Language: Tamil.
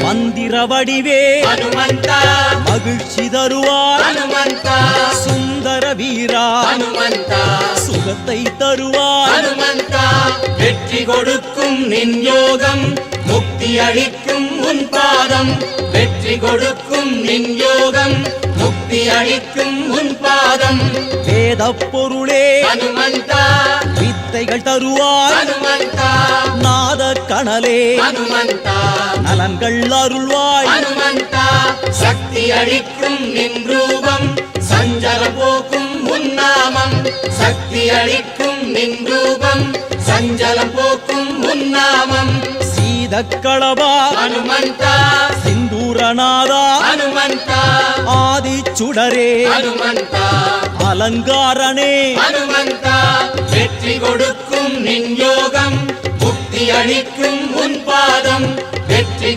மந்திர வடிவே ஹனுமந்தா மகிழ்ச்சி தருவார் ஹனுமந்தா சுந்தர வீரா ஹனுமந்தா சுகத்தை தருவார் ஹனுமந்தா வெற்றி கொடுக்கும் நின் யோகம் முக்தி அளிக்கும் உன் பாதம் வெற்றி கொடுக்கும் நின் யோகம் முக்தி அளிக்கும் உன் பாதம் வேத பொருளே ஹனுமந்தா வித்தைகள் தருவார் ஹனுமந்தா நாத கணலே ஹனுமந்தா நலன்கள் அருள்வாய் ஹனுமந்தா சக்தி அளிக்கும் நின் ரூபம் சஞ்சலம் போக்கும் உன் நாமம் சக்தி அளிக்கும் நின் ரூபம் சஞ்சலம் போக்கும் உன் நாமம் சீதக்களபா ஹனுமந்தா சிந்தூரநாதா ஹனுமந்தா ஆதி சுடரே ஹனுமந்தா அலங்காரனே ஹனுமந்தா வெற்றி கொடுக்கும் நின் யோகம் முக்தி அளிக்கும் உன் பாதம் வெற்றி